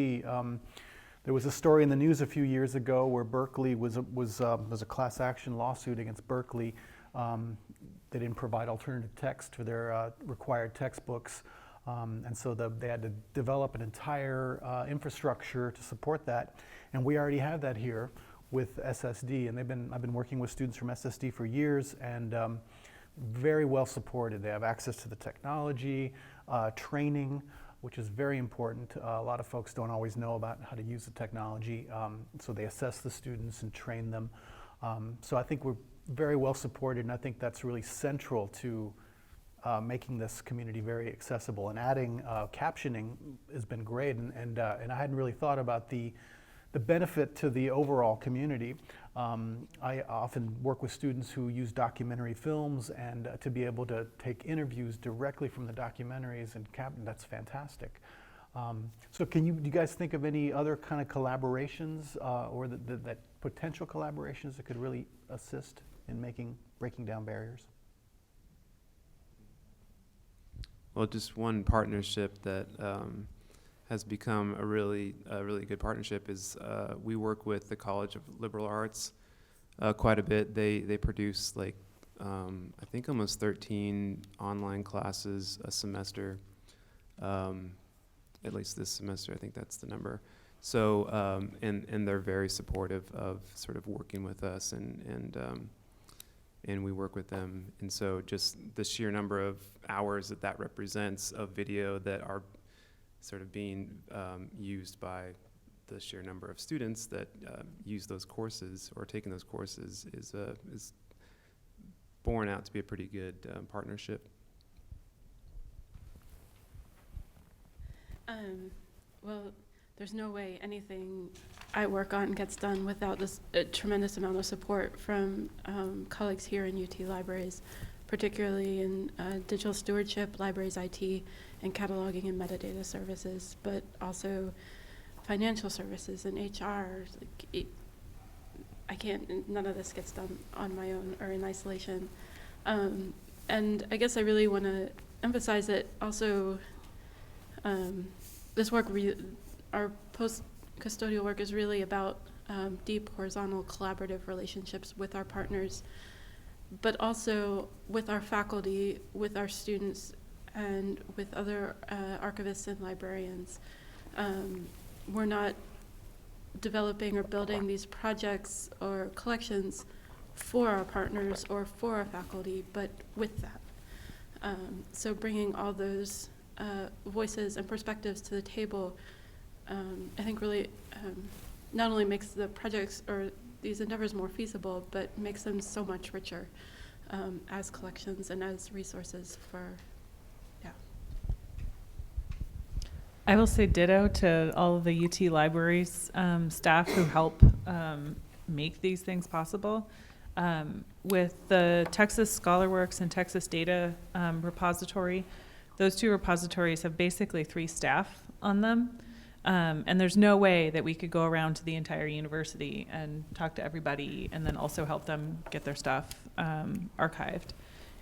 There was a story in the news a few years ago where Berkeley was a class action lawsuit against Berkeley. They didn't provide alternative text for their required textbooks, and so they had to develop an entire infrastructure to support that. And we already have that here with SSD, and I've been working with students from SSD for years, and very well supported. They have access to the technology, training, which is very important. A lot of folks don't always know about how to use the technology, so they assess the students and train them. So I think we're very well supported, and I think that's really central to making this community very accessible. And adding captioning has been great, and I hadn't really thought about the the benefit to the overall community. I often work with students who use documentary films, and to be able to take interviews directly from the documentaries and that's fantastic. So do you guys think of any other kind of collaborations or that potential collaborations that could really assist in breaking down barriers? Well, just one partnership that has become a really good partnership is we work with the College of Liberal Arts quite a bit. They produce like I think almost 13 online classes a semester, at least this semester. I think that's the number. So and they're very supportive of sort of working with us, and we work with them. And so just the sheer number of hours that represents of video that are sort of being used by the sheer number of students that use those courses or taking those courses is borne out to be a pretty good partnership. Well, there's no way anything I work on gets done without this tremendous amount of support from colleagues here in UT Libraries, particularly in digital stewardship, libraries IT, and cataloging and metadata services, but also financial services and HR. None of this gets done on my own or in isolation. And I guess I really want to emphasize that also this work, our post-custodial work is really about deep horizontal collaborative relationships with our partners, but also with our faculty, with our students, and with other archivists and librarians. We're not developing or building these projects or collections for our partners or for our faculty, but with that. So bringing all those voices and perspectives to the table, I think really not only makes the projects or these endeavors more feasible, but makes them so much richer as collections and as resources for, yeah. I will say ditto to all of the UT Libraries staff who help make these things possible. With the Texas ScholarWorks and Texas Data repository, those two repositories have basically 3 staff on them. And there's no way that we could go around to the entire university and talk to everybody and then also help them get their stuff archived.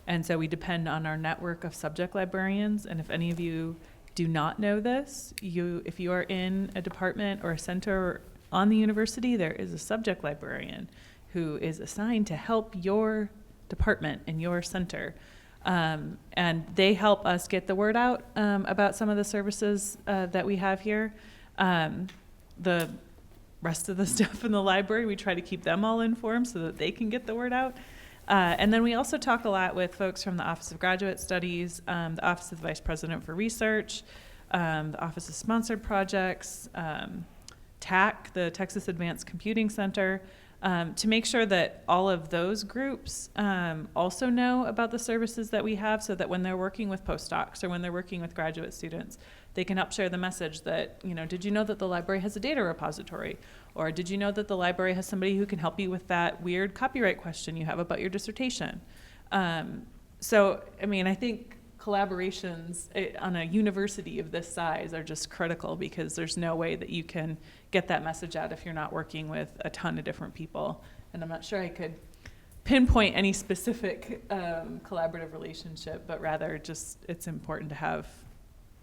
And so we depend on our network of subject librarians. And if any of you do not know this, if you are in a department or a center on the university, there is a subject librarian who is assigned to help your department and your center. And they help us get the word out about some of the services that we have here. The rest of the stuff in the library, we try to keep them all informed so that they can get the word out. And then we also talk a lot with folks from the Office of Graduate Studies, the Office of the Vice President for Research, the Office of Sponsored Projects, TAC, the Texas Advanced Computing Center, to make sure that all of those groups also know about the services that we have, so that when they're working with postdocs or when they're working with graduate students, they can help share the message that, did you know that the library has a data repository? Or did you know that the library has somebody who can help you with that weird copyright question you have about your dissertation? So, I think collaborations on a university of this size are just critical, because there's no way that you can get that message out if you're not working with a ton of different people. And I'm not sure I could pinpoint any specific collaborative relationship, but rather just it's important to have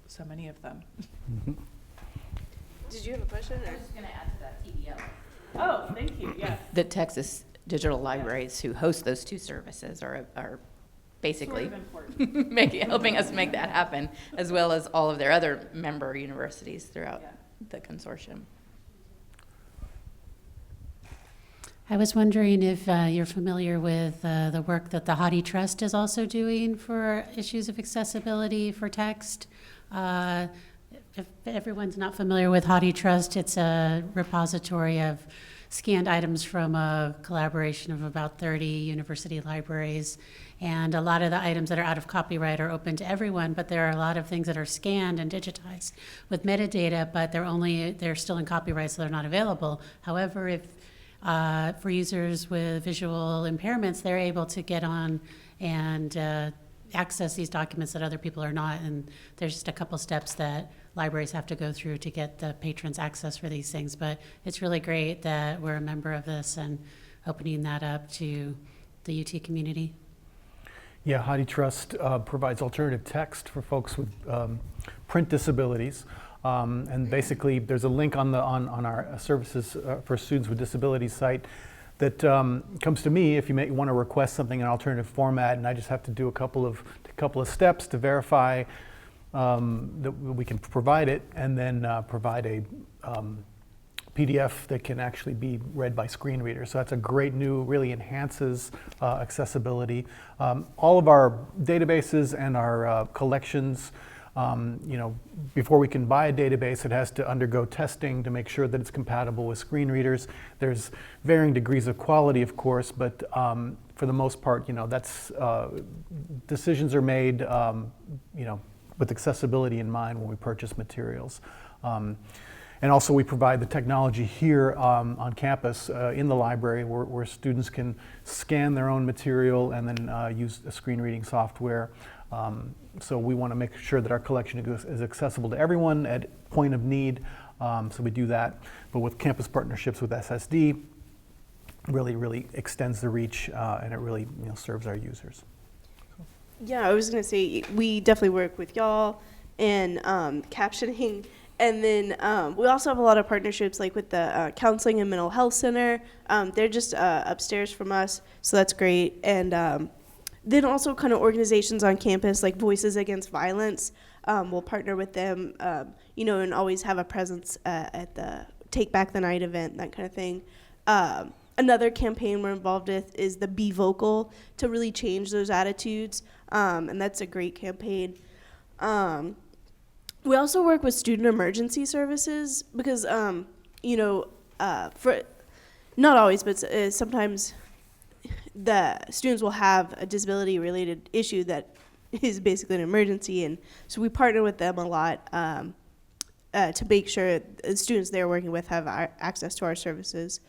so many of them. Mm-hmm. Did you have a question? I was just going to add to that TDL. Oh, thank you, yes. The Texas Digital Libraries who host those 2 services are basically Sort of important. helping us make that happen, as well as all of their other member universities throughout the consortium. I was wondering if you're familiar with the work that the Hadi Trust is also doing for issues of accessibility for text. If everyone's not familiar with Hadi Trust, it's a repository of scanned items from a collaboration of about 30 university libraries. And a lot of the items that are out of copyright are open to everyone, but there are a lot of things that are scanned and digitized with metadata, but they're still in copyright, so they're not available. However, if for users with visual impairments, they're able to get on and access these documents that other people are not. And there's just a couple steps that libraries have to go through to get the patrons access for these things. But it's really great that we're a member of this and opening that up to the UT community. Yeah, HathiTrust provides alternative text for folks with print disabilities. And basically, there's a link on our services for students with disabilities site that comes to me if you may want to request something in an alternative format, and I just have to do a couple of steps to verify that we can provide it, and then provide a PDF that can actually be read by screen readers. So that's a great really enhances accessibility. All of our databases and our collections, before we can buy a database, it has to undergo testing to make sure that it's compatible with screen readers. There's varying degrees of quality, of course, but for the most part, that's decisions are made, with accessibility in mind when we purchase materials. And also we provide the technology here on campus in the library where students can scan their own material and then use a screen reading software. So we want to make sure that our collection is accessible to everyone at point of need. So we do that. But with campus partnerships with SSD, really extends the reach and it really serves our users. Yeah, I was going to say, we definitely work with y'all and captioning. And then we also have a lot of partnerships like with the Counseling and Mental Health Center. They're just upstairs from us, so that's great. And then also kind of organizations on campus like Voices Against Violence. We'll partner with them, and always have a presence at the Take Back the Night event, that kind of thing. Another campaign we're involved with is the Be Vocal to really change those attitudes, and that's a great campaign. We also work with student emergency services because, for not always, but sometimes the students will have a disability-related issue that is basically an emergency, and so we partner with them a lot to make sure the students they're working with have access to our services.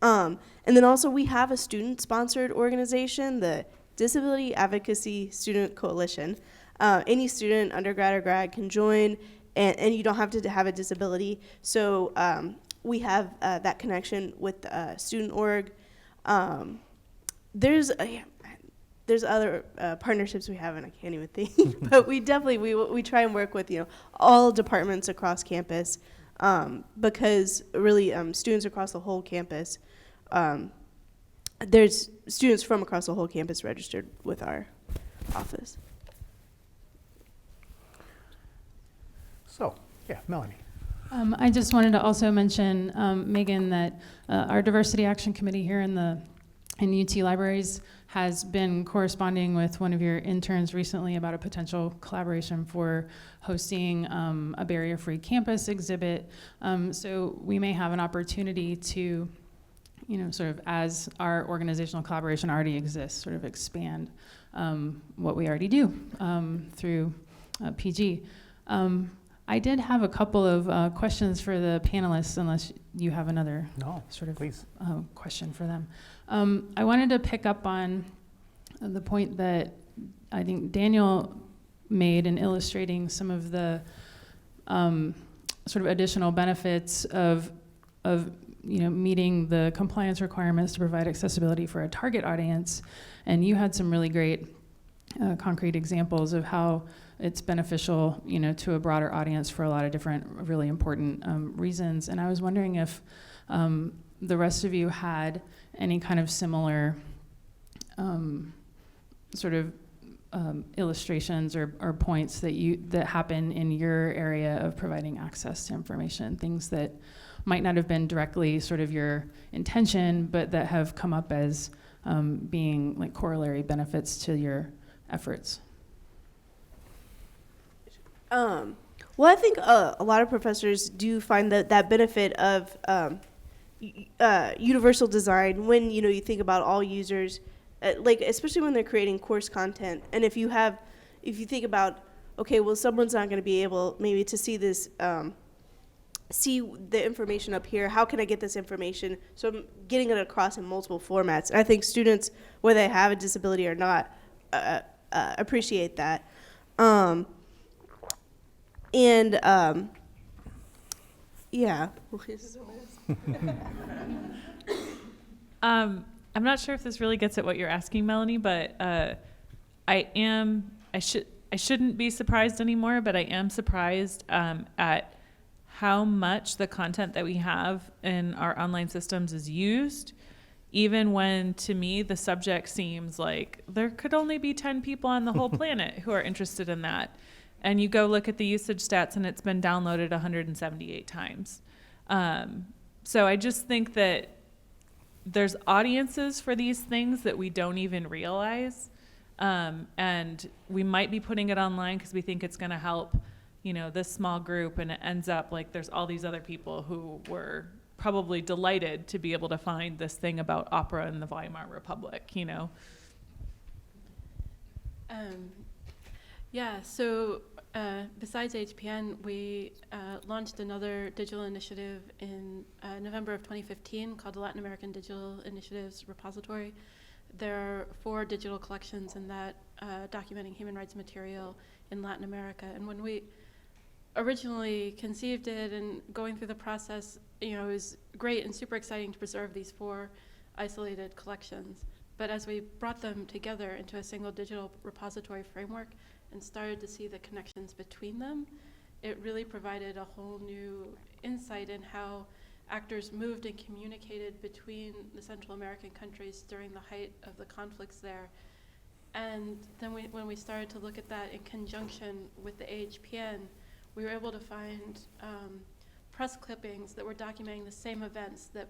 And then also we have a student-sponsored organization, the Disability Advocacy Student Coalition. Any student, undergrad or grad, can join, and you don't have to have a disability. So we have that connection with Student Org. There's other partnerships we have, and I can't even think. But we definitely we try and work with all departments across campus because really students across the whole campus. There's students from across the whole campus registered with our office. So, yeah, Melanie. I just wanted to also mention, Megan, that our Diversity Action Committee here in UT Libraries has been corresponding with one of your interns recently about a potential collaboration for hosting a barrier-free campus exhibit. So we may have an opportunity to, sort of as our organizational collaboration already exists, sort of expand what we already do through PG. I did have a couple of questions for the panelists, unless you have another question for them. I wanted to pick up on the point that I think Daniel made in illustrating some of the sort of additional benefits of meeting the compliance requirements to provide accessibility for a target audience. And you had some really great concrete examples of how it's beneficial, to a broader audience for a lot of different really important reasons. And I was wondering if the rest of you had any kind of similar illustrations or points that happen in your area of providing access to information, things that might not have been directly sort of your intention, but that have come up as being like corollary benefits to your efforts. Well, I think a lot of professors do find that benefit of universal design when you think about all users, like especially when they're creating course content. And if you think about, okay, well, someone's not going to be able maybe to see this, see the information up here. How can I get this information? So I'm getting it across in multiple formats. And I think students, whether they have a disability or not, appreciate that. Yeah. I'm not sure if this really gets at what you're asking, Melanie, but I shouldn't be surprised anymore, but I am surprised at how much the content that we have in our online systems is used, even when, to me, the subject seems like there could only be 10 people on the whole planet who are interested in that. And you go look at the usage stats and it's been downloaded 178 times. So I just think that there's audiences for these things that we don't even realize. And we might be putting it online because we think it's going to help, this small group, and it ends up like there's all these other people who were probably delighted to be able to find this thing about opera in the Weimar Republic, Yeah, so besides HPN, we launched another digital initiative in November of 2015 called the Latin American Digital Initiatives Repository. There are 4 digital collections in that documenting human rights material in Latin America. And when we originally conceived it and going through the process, it was great and super exciting to preserve these 4 isolated collections. But as we brought them together into a single digital repository framework and started to see the connections between them, it really provided a whole new insight in how actors moved and communicated between the Central American countries during the height of the conflicts there. And then when we started to look at that in conjunction with the AHPN, we were able to find press clippings that were documenting the same events that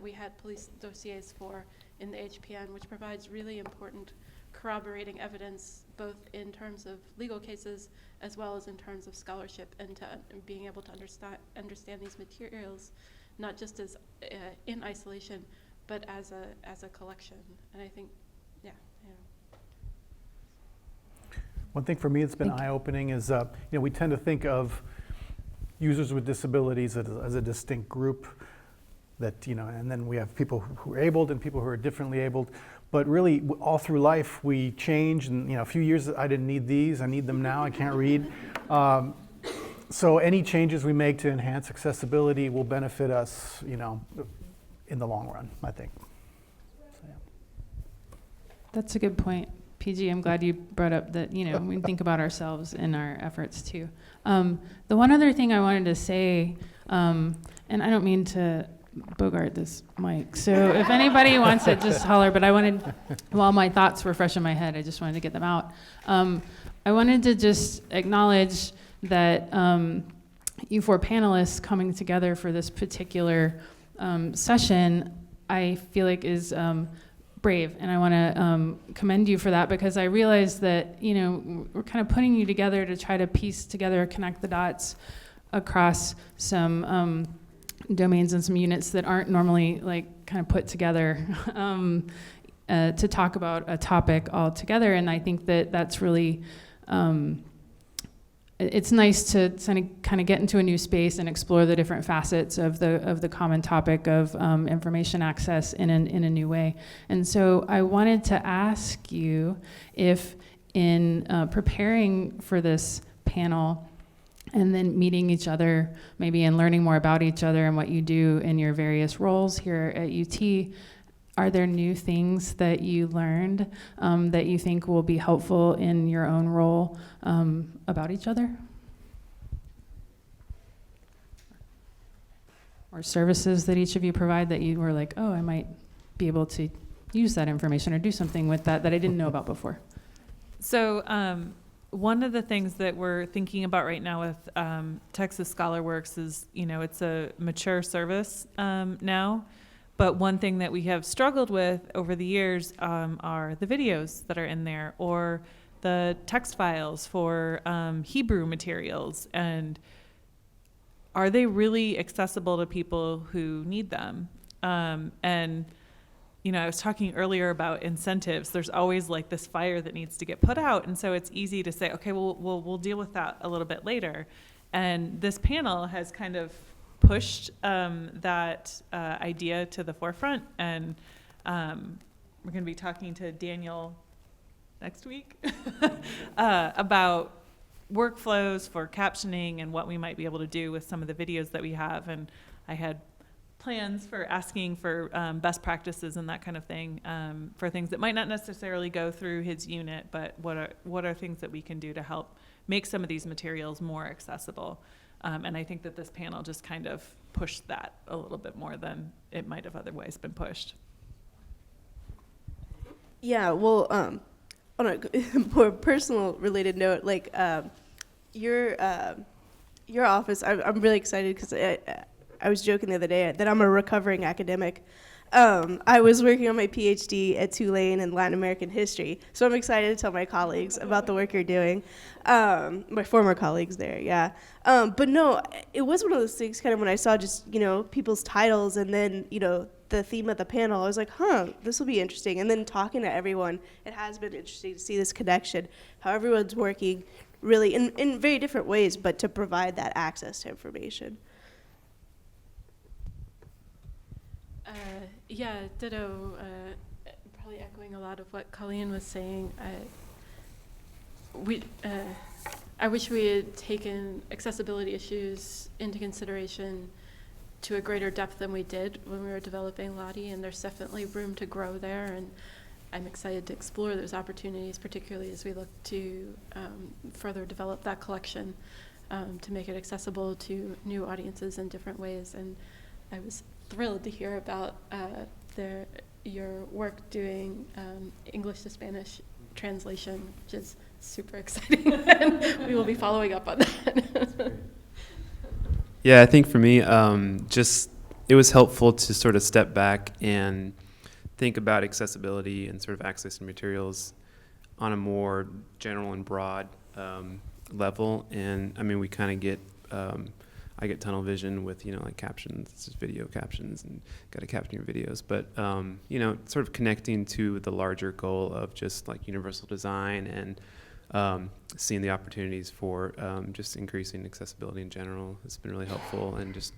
we had police dossiers for in the HPN, which provides really important corroborating evidence, both in terms of legal cases as well as in terms of scholarship, and being able to understand these materials, not just as in isolation, but as a collection. And I think, One thing for me that's been eye-opening is, we tend to think of users with disabilities as a distinct group that, and then we have people who are abled and people who are differently abled. But really, all through life, we change. And, a few years, I didn't need these. I need them now. I can't read. So any changes we make to enhance accessibility will benefit us, in the long run, I think. So, yeah. That's a good point. PG, I'm glad you brought up that, we think about ourselves in our efforts too. The one other thing I wanted to say, and I don't mean to bogart this mic, so if anybody wants it, just holler, but while my thoughts were fresh in my head, I just wanted to get them out. I wanted to just acknowledge that you 4 panelists coming together for this particular session, I feel like is brave, and I want to commend you for that, because I realize that we're kind of putting you together to try to piece together, connect the dots across some domains and some units that aren't normally kind of put together to talk about a topic all together. And I think that that's really it's nice to kind of get into a new space and explore the different facets of the common topic of information access in a new way. And so I wanted to ask you if, in preparing for this panel and then meeting each other, maybe, and learning more about each other and what you do in your various roles here at UT, are there new things that you learned that you think will be helpful in your own role about each other? Or services that each of you provide that you were like, oh, I might be able to use that information or do something with that I didn't know about before? So one of the things that we're thinking about right now with Texas ScholarWorks is, it's a mature service now. But one thing that we have struggled with over the years are the videos that are in there, or the text files for Hebrew materials. And are they really accessible to people who need them? And you know, I was talking earlier about incentives. There's always like this fire that needs to get put out. And so it's easy to say, okay, we'll deal with that a little bit later. And this panel has kind of pushed that idea to the forefront. And we're going to be talking to Daniel next week about workflows for captioning and what we might be able to do with some of the videos that we have. And I had plans for asking for best practices and that kind of thing for things that might not necessarily go through his unit, but what are things that we can do to help make some of these materials more accessible. And I think that this panel just kind of pushed that a little bit more than it might have otherwise been pushed. Yeah, well, on a more personal related note, like your office, I'm really excited because I was joking the other day that I'm a recovering academic. I was working on my PhD at Tulane in Latin American history, so I'm excited to tell my colleagues about the work you're doing. My former colleagues there, yeah. But no, it was one of those things kind of when I saw just, you know, people's titles and then, you know, the theme of the panel, I was like, this will be interesting. And then talking to everyone, it has been interesting to see this connection, how everyone's working really in very different ways, but to provide that access to information. Yeah, ditto. Probably echoing a lot of what Colleen was saying. I wish we had taken accessibility issues into consideration to a greater depth than we did when we were developing Lottie, and there's definitely room to grow there, and I'm excited to explore those opportunities, particularly as we look to further develop that collection to make it accessible to new audiences in different ways. And I was thrilled to hear about your work doing English to Spanish translation, which is super exciting. And we will be following up on that. Yeah, I think for me, it was helpful to sort of step back and think about accessibility and sort of accessing materials on a more general and broad level. And I mean, we kind of get, I get tunnel vision with, you know, like captions, it's just video captions and got to caption your videos. But, you know, sort of connecting to the larger goal of just like universal design and seeing the opportunities for just increasing accessibility in general has been really helpful. And just,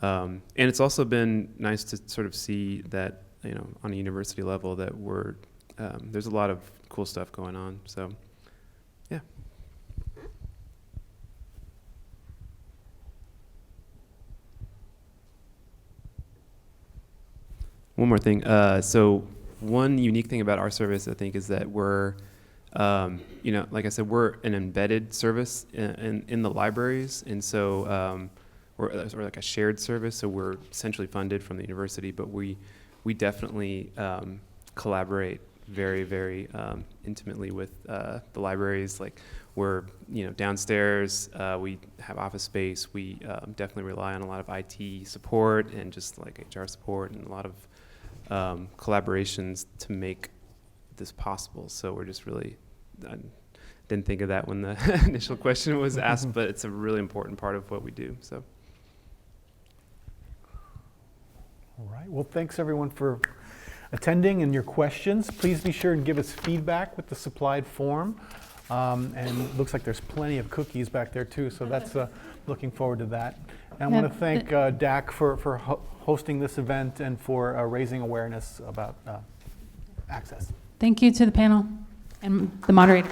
and it's also been nice to sort of see that, you know, on a university level that there's a lot of cool stuff going on. So, yeah. One more thing. So one unique thing about our service, I think, is that we're, you know, like I said, we're an embedded service in the libraries. And so we're like a shared service. So we're essentially funded from the university, but we definitely collaborate very, very intimately with the libraries. Like we're, you know, downstairs, we have office space. We definitely rely on a lot of IT support and just like HR support and a lot of collaborations to make this possible. So we're just really, I didn't think of that when the initial question was asked, but it's a really important part of what we do. So. All right. Well, thanks everyone for attending and your questions. Please be sure and give us feedback with the supplied form. And it looks like there's plenty of cookies back there too, so that's looking forward to that. And I want to thank DAC for hosting this event and for raising awareness about access. Thank you to the panel and the moderator.